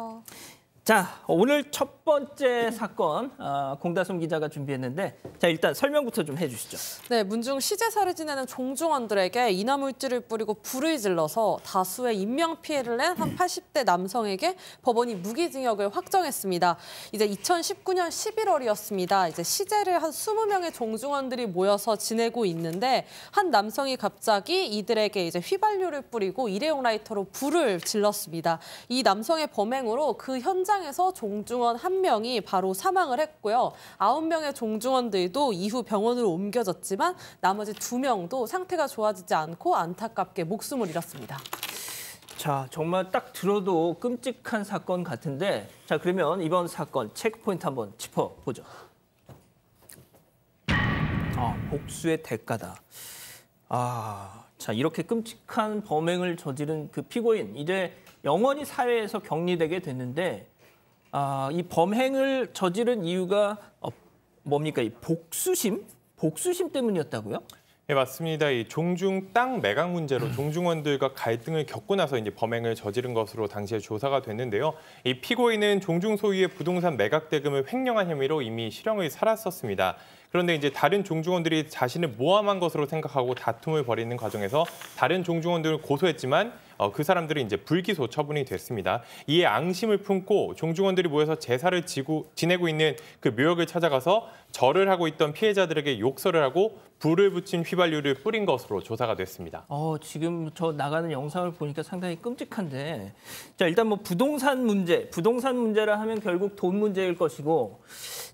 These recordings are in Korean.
안녕하세요. 자, 오늘 첫 번째 사건 공다솜 기자가 준비했는데 자 일단 설명부터 좀 해주시죠. 네, 문중 시제사를 지내는 종중원들에게 인화물질을 뿌리고 불을 질러서 다수의 인명피해를 낸 한 80대 남성에게 법원이 무기징역을 확정했습니다. 이제 2019년 11월이었습니다. 이제 시제를 한 20명의 종중원들이 모여서 지내고 있는데 한 남성이 갑자기 이들에게 이제 휘발유를 뿌리고 일회용 라이터로 불을 질렀습니다. 이 남성의 범행으로 그 현장에서 종중원 1명이 바로 사망을 했고요. 9명의 종중원들도 이후 병원으로 옮겨졌지만 나머지 2명도 상태가 좋아지지 않고 안타깝게 목숨을 잃었습니다. 자, 정말 딱 들어도 끔찍한 사건 같은데 자, 그러면 이번 사건 체크포인트 한번 짚어보죠. 복수의 대가다. 자, 이렇게 끔찍한 범행을 저지른 그 피고인 이제 영원히 사회에서 격리되게 됐는데 이 범행을 저지른 이유가 뭡니까? 이 복수심? 복수심 때문이었다고요? 네, 맞습니다. 이 종중 땅 매각 문제로 종중원들과 갈등을 겪고 나서 이제 범행을 저지른 것으로 당시에 조사가 됐는데요. 이 피고인은 종중 소유의 부동산 매각 대금을 횡령한 혐의로 이미 실형을 살았었습니다. 그런데 이제 다른 종중원들이 자신을 모함한 것으로 생각하고 다툼을 벌이는 과정에서 다른 종중원들을 고소했지만 그 사람들이 이제 불기소 처분이 됐습니다. 이에 앙심을 품고 종중원들이 모여서 제사를 지내고 있는 그 묘역을 찾아가서 절을 하고 있던 피해자들에게 욕설을 하고 불을 붙인 휘발유를 뿌린 것으로 조사가 됐습니다. 지금 저 나가는 영상을 보니까 상당히 끔찍한데 자, 일단 뭐 부동산 문제라 하면 결국 돈 문제일 것이고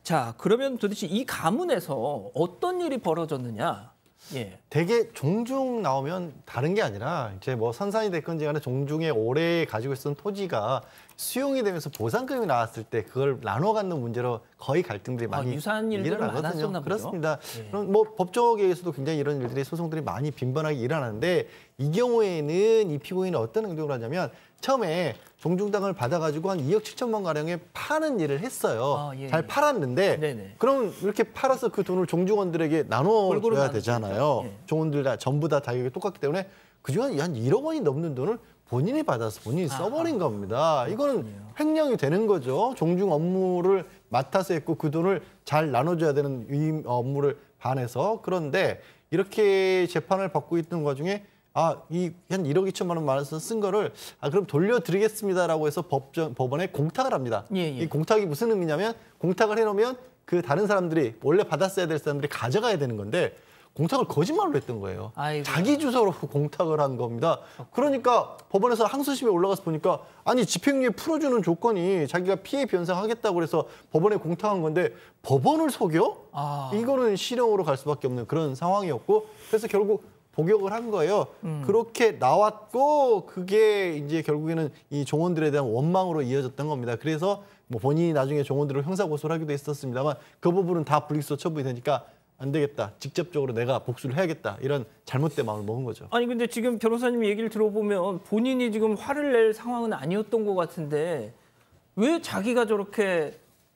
자, 그러면 도대체 이 가문에서 어떤 일이 벌어졌느냐? 예. 되게 종중 나오면 다른 게 아니라 이제 뭐 선산이 됐건지 간에 종중에 오래 가지고 있었던 토지가 수용이 되면서 보상금이 나왔을 때 그걸 나눠 갖는 문제로 거의 갈등들이 많이 유사한 일들이 많았었나 보죠. 그렇습니다. 예. 그럼 뭐 법조계에서도 굉장히 이런 일들이 소송들이 많이 빈번하게 일어나는데 이 경우에는 이 피고인은 어떤 행동을 하냐면 처음에 종중 땅을 받아가지고 한 2억 7천만 가량에 파는 일을 했어요. 잘 팔았는데 네네. 그럼 이렇게 팔아서 그 돈을 종중원들에게 나눠줘야 되잖아요. 예. 종원들 다 전부 다 가격이 똑같기 때문에 그중에 한 1억 원이 넘는 돈을 본인이 받아서 본인이 써버린 겁니다. 이거는 횡령이 되는 거죠. 종중 업무를 맡아서 했고 그 돈을 잘 나눠줘야 되는 이 업무를 반해서. 그런데 이렇게 재판을 받고 있는 와중에 이 한 1억 2천만 원 많아서 쓴 거를 그럼 돌려드리겠습니다라고 해서 법원에 공탁을 합니다. 이 공탁이 무슨 의미냐면 공탁을 해놓으면 그 다른 사람들이 원래 받았어야 될 사람들이 가져가야 되는 건데 공탁을 거짓말로 했던 거예요. 아이고. 자기 주소로 공탁을 한 겁니다. 그러니까 법원에서 항소심에 올라가서 보니까 아니 집행유예 풀어주는 조건이 자기가 피해 변상하겠다고 해서 법원에 공탁한 건데 법원을 속여? 이거는 실형으로 갈 수밖에 없는 그런 상황이었고 그래서 결국 복역을 한 거예요. 그렇게 나왔고 그게 이제 결국에는 이 종원들에 대한 원망으로 이어졌던 겁니다. 그래서 뭐 본인이 나중에 종원들을 형사고소를 하기도 했었습니다만 그 부분은 다 불기소 처분이 되니까 안 되겠다. 직접적으로 내가 복수를 해야겠다. 이런 잘못된 마음을 먹은 거죠. 아니 근데 지금 변호사님 얘기를 들어보면 본인이 지금 화를 낼 상황은 아니었던 것 같은데 왜 자기가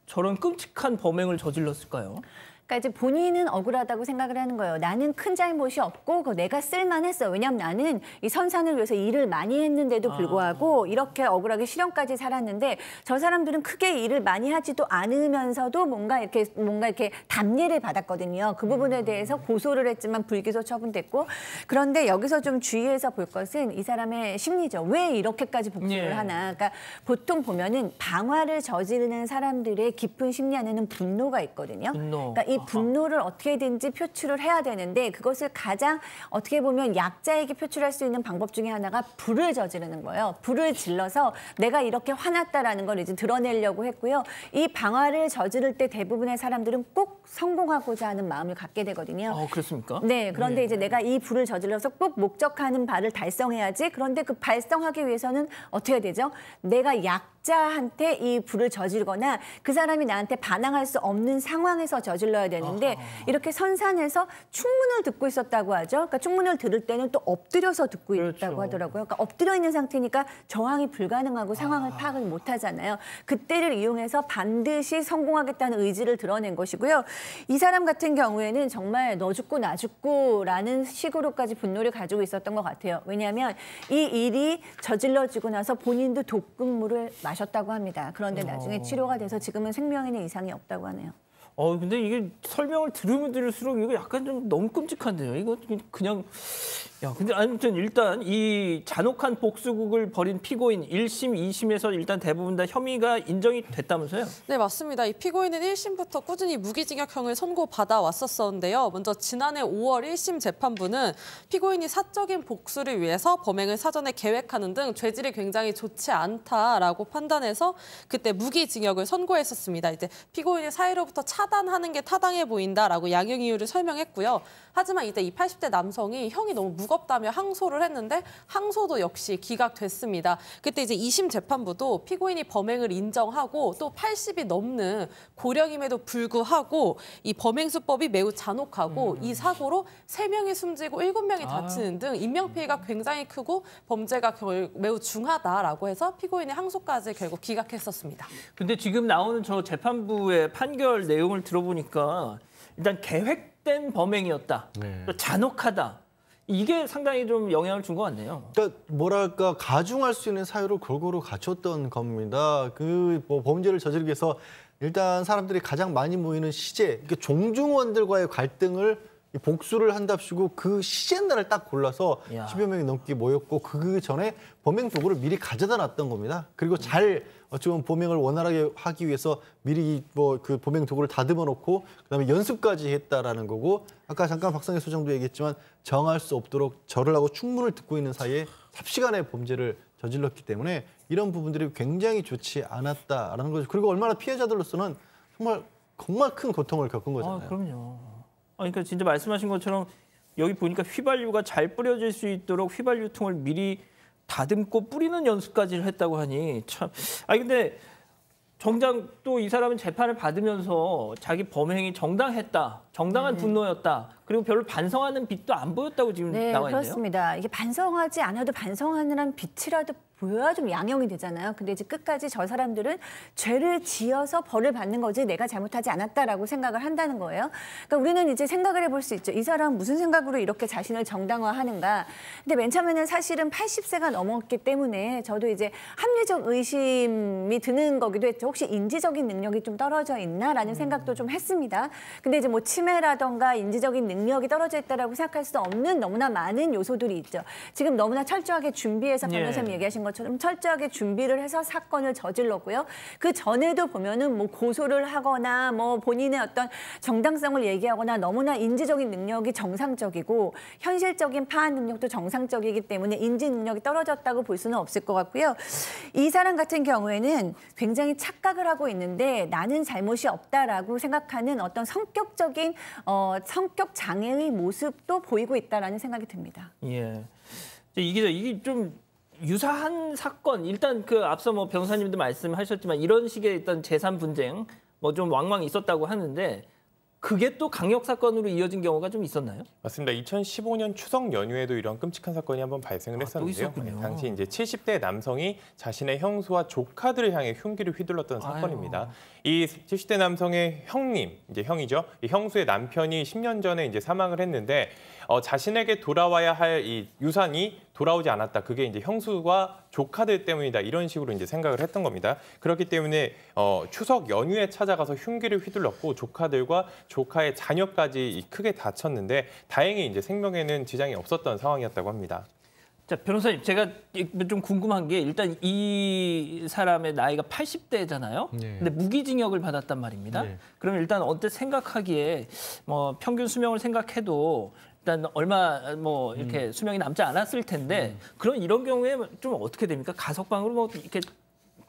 저런 끔찍한 범행을 저질렀을까요? 그러니까 이제 본인은 억울하다고 생각을 하는 거예요. 나는 큰 잘못이 없고 내가 쓸만했어. 왜냐하면 나는 이 선산을 위해서 일을 많이 했는데도 불구하고 이렇게 억울하게 실형까지 살았는데 저 사람들은 크게 일을 많이 하지도 않으면서도 뭔가 이렇게 답례를 받았거든요. 그 부분에 대해서 고소를 했지만 불기소 처분됐고 그런데 여기서 좀 주의해서 볼 것은 이 사람의 심리죠. 왜 이렇게까지 복수를 하나. 그러니까 보통 보면은 방화를 저지르는 사람들의 깊은 심리 안에는 분노가 있거든요. 그러니까 이 분노를 어떻게든지 표출을 해야 되는데 그것을 가장 어떻게 보면 약자에게 표출할 수 있는 방법 중에 하나가 불을 저지르는 거예요. 불을 질러서 내가 이렇게 화났다라는 걸 이제 드러내려고 했고요. 이 방화를 저지를 때 대부분의 사람들은 꼭 성공하고자 하는 마음을 갖게 되거든요. 그렇습니까? 네, 그런데 이제 내가 이 불을 저질러서 꼭 목적하는 바를 달성해야지. 그런데 그 달성하기 위해서는 어떻게 되죠? 내가 약자한테 이 불을 저지르거나 그 사람이 나한테 반항할 수 없는 상황에서 저질러야 되는데 이렇게 선산에서 충문을 듣고 있었다고 하죠. 그러니까 충문을 들을 때는 또 엎드려서 듣고 있다고 하더라고요. 그러니까 엎드려 있는 상태니까 저항이 불가능하고 상황을 파악을 못 하잖아요. 그때를 이용해서 반드시 성공하겠다는 의지를 드러낸 것이고요. 이 사람 같은 경우에는 정말 너 죽고 나 죽고라는 식으로까지 분노를 가지고 있었던 것 같아요. 왜냐하면 이 일이 저질러지고 나서 본인도 독극물을 마셨다고 합니다. 그런데 나중에 치료가 돼서 지금은 생명에는 이상이 없다고 하네요. 근데 이게 설명을 들으면 들을수록 이거 약간 좀 너무 끔찍한데요. 이거 그냥 근데 아무튼 일단 이 잔혹한 복수극을 벌인 피고인 1심, 2심에서 일단 대부분 다 혐의가 인정이 됐다면서요? 네, 맞습니다. 이 피고인은 1심부터 꾸준히 무기징역형을 선고받아 왔었는데요. 먼저 지난해 5월 1심 재판부는 피고인이 사적인 복수를 위해서 범행을 사전에 계획하는 등 죄질이 굉장히 좋지 않다라고 판단해서 그때 무기징역을 선고했었습니다. 이제 피고인이 사회로부터 차단하는 게 타당해 보인다라고 양형 이유를 설명했고요. 하지만 이때 이 80대 남성이 형이 너무 무겁다며 항소를 했는데 항소도 역시 기각됐습니다. 그때 이제 2심 재판부도 피고인이 범행을 인정하고 또 80이 넘는 고령임에도 불구하고 이 범행 수법이 매우 잔혹하고 이 사고로 3명이 숨지고 7명이 다치는 등 인명피해가 굉장히 크고 범죄가 매우 중하다라고 해서 피고인의 항소까지 결국 기각했었습니다. 근데 지금 나오는 저 재판부의 판결 내용을 들어보니까 일단 계획된 범행이었다. 또 잔혹하다. 이게 상당히 좀 영향을 준 것 같네요. 그러니까 뭐랄까 가중할 수 있는 사유를 골고루 갖췄던 겁니다. 그 뭐 범죄를 저지르기 위해서 일단 사람들이 가장 많이 모이는 시제, 그러니까 종중원들과의 갈등을 복수를 한답시고 그 시제 날을 딱 골라서 10여 명이 넘게 모였고 그 전에 범행 도구를 미리 가져다 놨던 겁니다. 그리고 잘 어쩌면 범행을 원활하게 하기 위해서 미리 뭐 그 범행 도구를 다듬어 놓고 그다음에 연습까지 했다라는 거고 아까 잠깐 박성희 소장도 얘기했지만 정할 수 없도록 절을 하고 충문을 듣고 있는 사이에 삽시간에 범죄를 저질렀기 때문에 이런 부분들이 굉장히 좋지 않았다라는 거죠. 그리고 얼마나 피해자들로서는 정말 큰 고통을 겪은 거잖아요. 그럼요. 그러니까 진짜 말씀하신 것처럼 여기 보니까 휘발유가 잘 뿌려질 수 있도록 휘발유통을 미리 다듬고 뿌리는 연습까지 했다고 하니 참. 근데 정작 또 이 사람은 재판을 받으면서 자기 범행이 정당했다, 정당한 분노였다. 그리고 별로 반성하는 빛도 안 보였다고 지금 나와 있네요. 그렇습니다. 이게 반성하지 않아도 반성하는 빛이라도 보여야 좀 양형이 되잖아요. 근데 이제 끝까지 저 사람들은 죄를 지어서 벌을 받는 거지 내가 잘못하지 않았다라고 생각을 한다는 거예요. 그러니까 우리는 이제 생각을 해볼 수 있죠. 이 사람 무슨 생각으로 이렇게 자신을 정당화하는가. 근데 맨 처음에는 사실은 80세가 넘었기 때문에 저도 이제 합리적 의심이 드는 거기도 했죠. 혹시 인지적인 능력이 좀 떨어져 있나라는 생각도 좀 했습니다. 근데 이제 뭐 치매라던가 인지적인 능력이 떨어져 있다라고 생각할 수 없는 너무나 많은 요소들이 있죠. 지금 너무나 철저하게 준비해서 변호사님 얘기하신 것처럼 철저하게 준비를 해서 사건을 저질렀고요. 그 전에도 보면은 뭐 고소를 하거나 뭐 본인의 어떤 정당성을 얘기하거나 너무나 인지적인 능력이 정상적이고 현실적인 파악 능력도 정상적이기 때문에 인지 능력이 떨어졌다고 볼 수는 없을 것 같고요. 이 사람 같은 경우에는 굉장히 착각을 하고 있는데 나는 잘못이 없다라고 생각하는 어떤 성격적인 성격 장애의 모습도 보이고 있다라는 생각이 듭니다. 예, 이게 좀 유사한 사건, 일단 그 앞서 뭐 변호사님도 말씀하셨지만 이런 식의 일단 재산 분쟁 뭐 좀 왕왕 있었다고 하는데 그게 또 강력 사건으로 이어진 경우가 좀 있었나요? 맞습니다. 2015년 추석 연휴에도 이런 끔찍한 사건이 한번 발생을 했었는데요. 당시 이제 70대 남성이 자신의 형수와 조카들을 향해 흉기를 휘둘렀던 사건입니다. 이 70대 남성의 형님, 이제 형이죠. 이 형수의 남편이 10년 전에 이제 사망을 했는데 자신에게 돌아와야 할 이 유산이 돌아오지 않았다. 그게 이제 형수와 조카들 때문이다. 이런 식으로 이제 생각을 했던 겁니다. 그렇기 때문에 추석 연휴에 찾아가서 흉기를 휘둘렀고 조카들과 조카의 자녀까지 크게 다쳤는데 다행히 이제 생명에는 지장이 없었던 상황이었다고 합니다. 자, 변호사님, 제가 좀 궁금한 게 일단 이 사람의 나이가 80대잖아요. 네. 근데 무기징역을 받았단 말입니다. 네. 그럼 일단 언뜻 생각하기에 뭐 평균 수명을 생각해도 일단 얼마 뭐 이렇게 수명이 남지 않았을 텐데 그런 이런 경우에 좀 어떻게 됩니까? 가석방으로 뭐 이렇게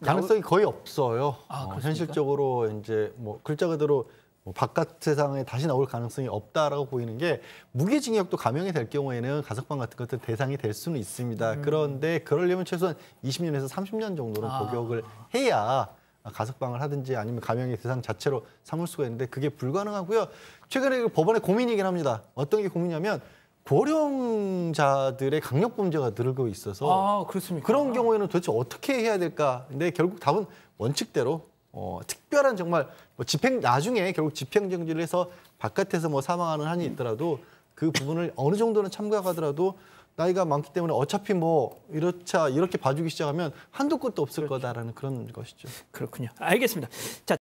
가능성이 거의 없어요. 현실적으로 이제 뭐 글자 그대로 뭐 바깥 세상에 다시 나올 가능성이 없다라고 보이는 게 무기징역도 감형이 될 경우에는 가석방 같은 것들 대상이 될 수는 있습니다. 그런데 그러려면 최소한 20년에서 30년 정도는 복역을 해야 가석방을 하든지 아니면 감형의 대상 자체로 삼을 수가 있는데 그게 불가능하고요. 최근에 법원에 고민이긴 합니다. 어떤 게 고민이냐면 고령자들의 강력 범죄가 늘고 있어서 그렇습니까? 그런 경우에는 도대체 어떻게 해야 될까? 근데 결국 답은 원칙대로 특별한 정말 뭐 나중에 결국 집행정지를 해서 바깥에서 뭐 사망하는 한이 있더라도 그 부분을 어느 정도는 참고하더라도 나이가 많기 때문에 어차피 뭐 이렇게 봐주기 시작하면 한도 끝도 없을 거다라는 그런 것이죠. 그렇군요. 알겠습니다. 자.